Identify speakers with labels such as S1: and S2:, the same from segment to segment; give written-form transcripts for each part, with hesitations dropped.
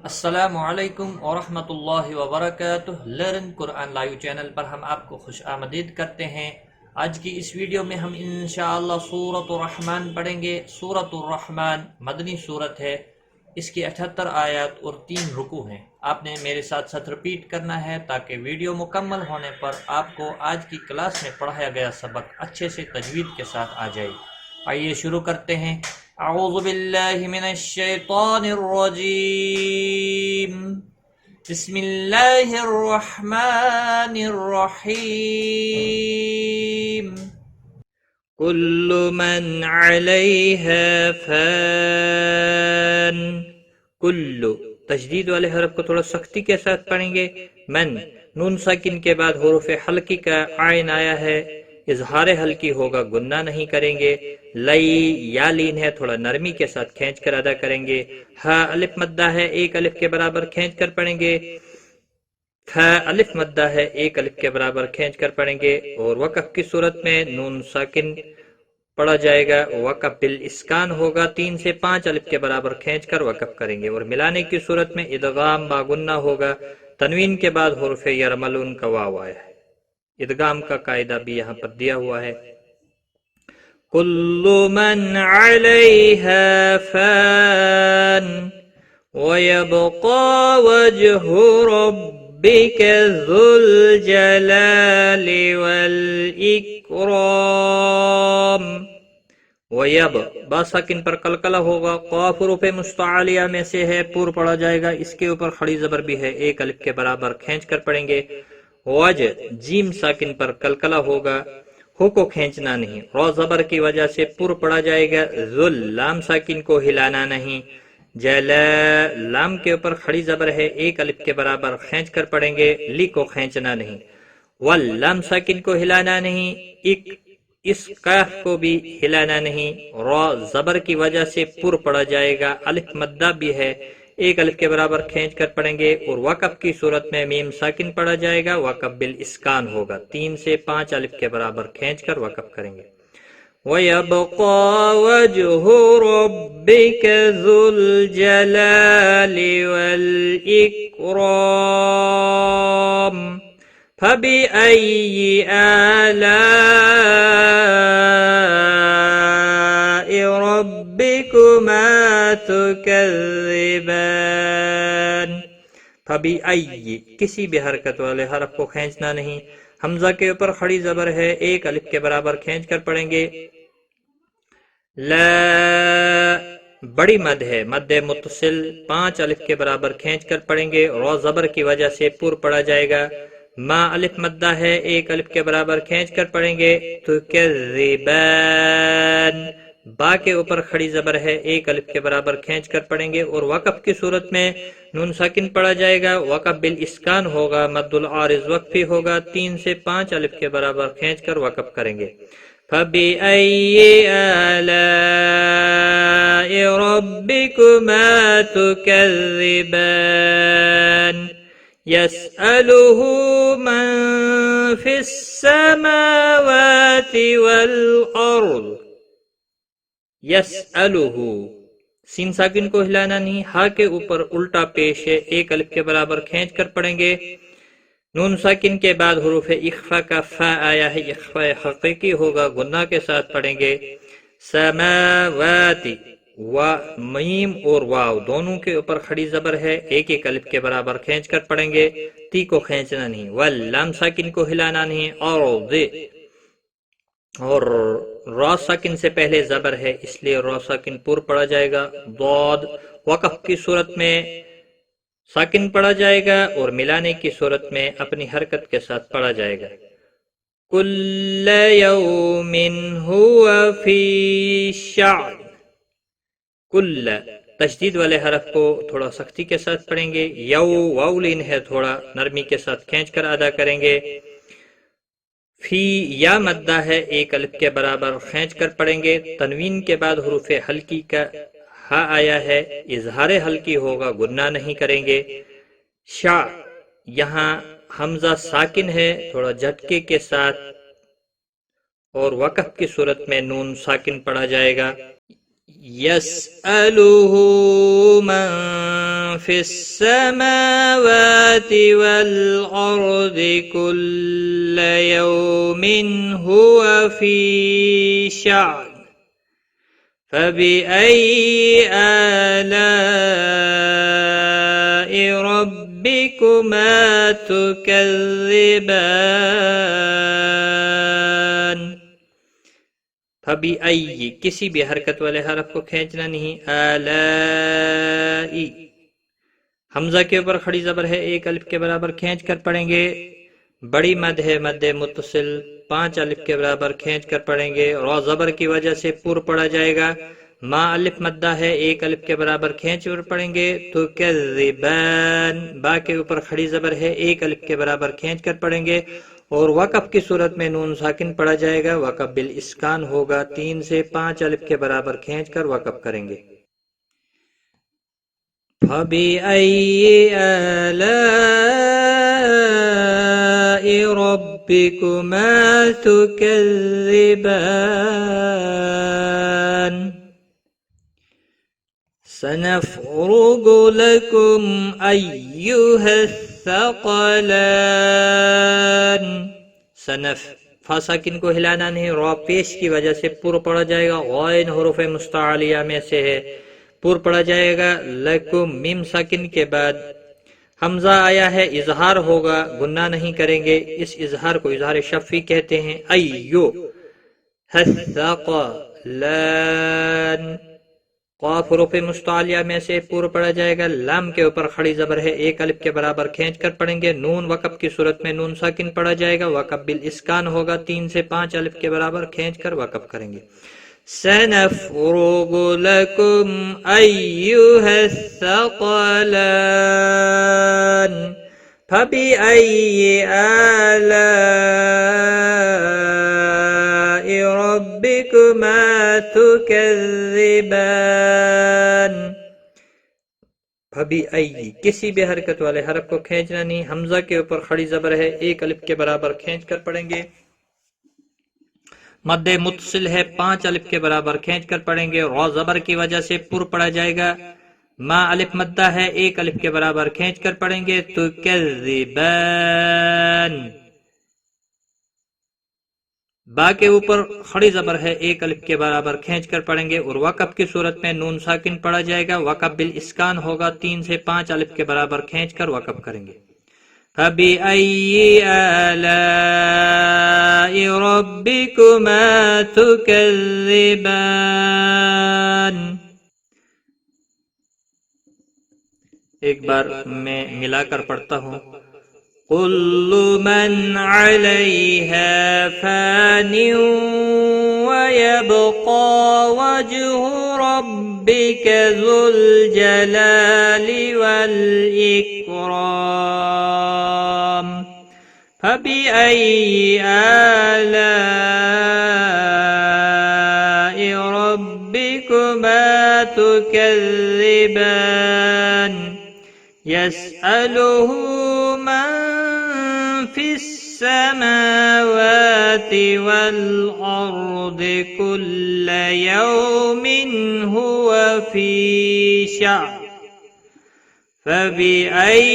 S1: السلام علیکم ورحمۃ اللہ وبرکاتہ۔ لرن قرآن لائیو چینل پر ہم آپ کو خوش آمدید کرتے ہیں۔ آج کی اس ویڈیو میں ہم انشاءاللہ سورۃ الرحمن پڑھیں گے۔ سورۃ الرحمن مدنی سورت ہے۔ اس کی 78 آیات اور 3 رکوع ہیں۔ آپ نے میرے ساتھ ساتھ رپیٹ کرنا ہے تاکہ ویڈیو مکمل ہونے پر آپ کو آج کی کلاس میں پڑھایا گیا سبق اچھے سے تجوید کے ساتھ آ جائے۔ آئیے شروع کرتے ہیں۔ اعوذ باللہ من الشیطان الرجیم، بسم اللہ الرحمن الرحیم۔ کل من علیہا فان، کل تشدید والے حرف کو تھوڑا سختی کے ساتھ پڑھیں گے۔ من نون ساکن کے بعد حروف حلقی کا عین آیا ہے، اظہار حلقی ہوگا، گنہ نہیں کریں گے۔ لئی یا لین ہے، تھوڑا نرمی کے ساتھ کھینچ کر ادا کریں گے۔ ہا الف مدہ ہے، ایک الف کے برابر کھینچ کر پڑھیں گے۔ ہا الف مدہ ہے، ایک الف کے برابر کھینچ کر پڑھیں گے۔ اور وقف کی صورت میں نون ساکن پڑھا جائے گا، وقف بالاسکان ہوگا، 3 سے 5 الف کے برابر کھینچ کر وقف کریں گے۔ اور ملانے کی صورت میں ادغام با گنہ ہوگا، تنوین کے بعد حروف یرملون کا واو آیا ہے۔ ادغام کا قاعدہ بھی یہاں پر دیا ہوا ہے۔ کل من علیہا فان وَيَبْقَى وَجْهُ رَبِّكَ ذُو الْجَلَالِ وَالْإِكْرَامِ۔ وَيَب با ساکن پر قلقلہ ہوگا، قاف حروف مستعلیہ میں سے ہے، پور پڑھا جائے گا، اس کے اوپر کھڑی زبر بھی ہے، ایک الف کے برابر کھینچ کر پڑھیں گے۔ وج جیم ساکن پر قلقلہ ہوگا، ہو کو کھینچنا نہیں، رو زبر کی وجہ سے پور پڑھا جائے گا، ذل لام ساکن کو ہلانا نہیں، جلا لام کے اوپر کھڑی زبر ہے، ایک الف کے برابر کھینچ کر پڑھیں گے، لی کو کھینچنا نہیں، ول لام ساکن کو ہلانا نہیں، اس قاف کو بھی ہلانا نہیں، رو زبر کی وجہ سے پور پڑھا جائے گا، الف مدہ بھی ہے، ایک الف کے برابر کھینچ کر پڑھیں گے۔ اور وقف کی صورت میں میم ساکن پڑھا جائے گا، وقف بالاسکان ہوگا، 3 سے 5 الف کے برابر کھینچ کر وقف کریں گے۔ وَيَبْقَى وَجْهُ رَبِّكَ ذُو الْجَلَالِ وَالْإِكْرَامِ فَبِأَيِّ آلَاءِ رَبِّكُمَا تُكَذِّبَانِ۔ فَبِأَيِّ کسی بھی حرکت والے حرف کو کھینچنا نہیں، حمزہ کے اوپر کھڑی زبر ہے، ایک الف کے برابر کھینچ کر پڑھیں گے۔ لا بڑی مد ہے، مد متصل، 5 الف کے برابر کھینچ کر پڑھیں گے، رو زبر کی وجہ سے پور پڑھا جائے گا۔ ما الف مدہ ہے، ایک الف کے برابر کھینچ کر پڑھیں گے۔ تکذبان با کے اوپر کھڑی زبر ہے، ایک الف کے برابر کھینچ کر پڑھیں گے۔ اور وقف کی صورت میں نون ساکن پڑھا جائے گا، وقف بالاسکان ہوگا، مد العارض وقفی ہوگا، 3 سے 5 الف کے برابر کھینچ کر وقف کریں گے۔ فَبِأَيِّ آلَاءِ رَبِّكُمَا تُكَذِّبَانِ يَسْأَلُهُ مَن فِي السَّمَاوَاتِ وَالْأَرْضِ۔ يَسْأَلُهُ سین ساکن کو ہلانا نہیں، ہا کے اوپر الٹا پیش ہے، ایک الف کے برابر کھینچ کر پڑھیں گے۔ نون ساکن کے بعد حروف اخفا کا فا آیا ہے، اخفا حقیقی ہوگا، گناہ کے ساتھ پڑھیں گے۔ سماواتی و میم اور واو دونوں کے اوپر کھڑی زبر ہے، ایک ایک الف کے برابر کھینچ کر پڑھیں گے، تی کو کھینچنا نہیں، واللام ساکن کو ہلانا نہیں، اور را ساکن سے پہلے زبر ہے، اس لیے را ساکن پور پڑھا جائے گا۔ ضاد وقف کی صورت میں ساکن پڑھا جائے گا، اور ملانے کی صورت میں اپنی حرکت کے ساتھ پڑھا جائے گا۔ کل یوم ہوا فی شأن، کل تشدید والے حرف کو تھوڑا سختی کے ساتھ پڑھیں گے، یو واو لین ہے، تھوڑا نرمی کے ساتھ کھینچ کر ادا کریں گے۔ فی یا مدہ ہے، ایک الف کے برابر کھینچ کر پڑھیں گے، تنوین کے بعد حروف حلقی کا ہا آیا ہے، اظہار حلقی ہوگا، گناہ نہیں کریں گے۔ شا یہاں حمزہ ساکن ہے، تھوڑا جھٹکے کے ساتھ، اور وقف کی صورت میں نون ساکن پڑھا جائے گا۔ يسأله من في السماوات والأرض كل يوم هو في شأن فبأي آلاء ربكما تكذبان فبأي کسی بھی حرکت والے حرف کو کھینچنا نہیں، آلائی حمزہ کے اوپر کھڑی زبر ہے، ایک الف کے برابر کھینچ کر پڑھیں گے، بڑی مد ہے مد متصل 5 الف کے برابر کھینچ کر پڑھیں گے، را زبر کی وجہ سے پر پڑا جائے گا، ما الف مدہ ہے، ایک الف کے برابر کھینچ کر پڑھیں گے، تو کذبان با کے اوپر کھڑی زبر ہے، ایک الف کے برابر کھینچ کر پڑھیں گے، اور وقف کی صورت میں نون ساکن پڑا جائے گا، وقف بالاسکان ہوگا، 3 سے 5 الف کے برابر کھینچ کر وقف کریں گے۔ فَبِأَيِّ آلَاءِ رَبِّكُمَا تُكَذِّبَانِ سَنَفْرُغُ لَكُمْ أَيُّهَا الثَّقَلَانِ سنف فا ساکن کو ہلانا نہیں، را پیش کی وجہ سے پر پڑا جائے گا، غائن حروف مستعلیہ میں سے ہے، پر پڑا جائے گا، لکم میم ساکن کے بعد حمزہ آیا ہے، اظہار ہوگا، گناہ نہیں کریں گے، اس اظہار کو اظہار شفی کہتے ہیں، ایو الثقلان قاف حروف مستعلیہ میں سے پر پڑا جائے گا، لام کے اوپر کھڑی زبر ہے، ایک الف کے برابر کھینچ کر پڑھیں گے، نون وقف کی صورت میں نون ساکن پڑا جائے گا، وقف بالاسکان ہوگا، 3 سے 5 الف کے برابر کھینچ کر وقف کریں گے۔ سَنَفْرُغُ لَكُمْ أَيُّهَا الثَّقَلَانِ فَبِأَيِّ آلَاءِ رَبِّكُمَا تُكَذِّبَانِ فَبِأَيِّ کسی بھی حرکت والے حرف کو کھینچنا نہیں، حمزہ کے اوپر کھڑی زبر ہے، ایک الف کے برابر کھینچ کر پڑھیں گے، مد متصل ہے، 5 الف کے برابر کھینچ کر پڑھیں گے، را زبر کی وجہ سے پر پڑا جائے گا، ما الف مدہ ہے، ایک الف کے برابر کھینچ کر پڑھیں گے، تو کذبان با کے اوپر کھڑی زبر ہے، ایک الف کے برابر کھینچ کر پڑھیں گے، اور وقف کی صورت میں نون ساکن پڑا جائے گا، وقف بالاسکان ہوگا، 3 سے 5 الف کے برابر کھینچ کر وقف کریں گے۔ فَبِأَيِّ آلَاءِ رَبِّكُمَا تُكَذِّبَانِ ایک بار میں ملا کر پڑھتا ہوں، كُلُّ مَنْ عَلَيْهَا فَانٍ وَيَبْقَى وَجْهُ رَبِّكَ ذُو الْجَلَالِ وَالْإِكْرَامِ فَبِأَيِّ آلَاءِ رَبِّكُمَا تُكَذِّبَانِ يَسْأَلُهُ مَن فِي السَّمَاوَاتِ وَالْأَرْضِ كُلَّ يَوْمٍ هُوَ فِي شَأْنٍ فَبِأَيِّ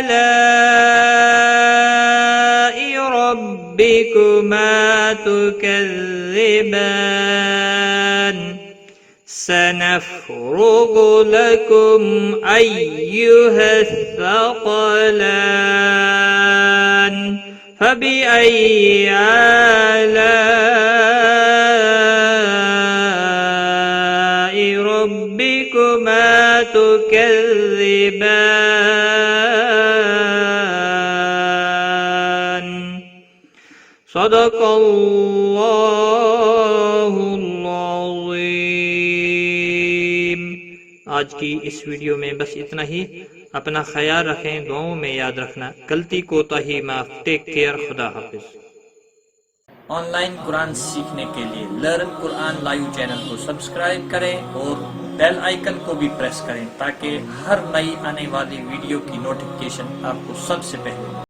S1: آلَاءِ رَبِّكُمَا تُكَذِّبَانِ سَنَفْرُغُ لَكُمْ أَيُّهَا الثَّقَلَانِ فَبِأَيِّ آلَاءِ رَبِّكُمَا تُكَذِّبَانِ صدق اللہ العظیم۔ آج کی اس ویڈیو میں بس اتنا ہی، اپنا خیال رکھیں، دعاؤں میں یاد رکھنا، غلطی کوتاہی معاف، ٹیک کیئر، خدا حافظ۔ آن لائن قرآن سیکھنے کے لیے لرن قرآن لائیو چینل کو سبسکرائب کریں اور بیل آئیکن کو بھی پریس کریں تاکہ ہر نئی آنے والی ویڈیو کی نوٹیفکیشن آپ کو سب سے پہلے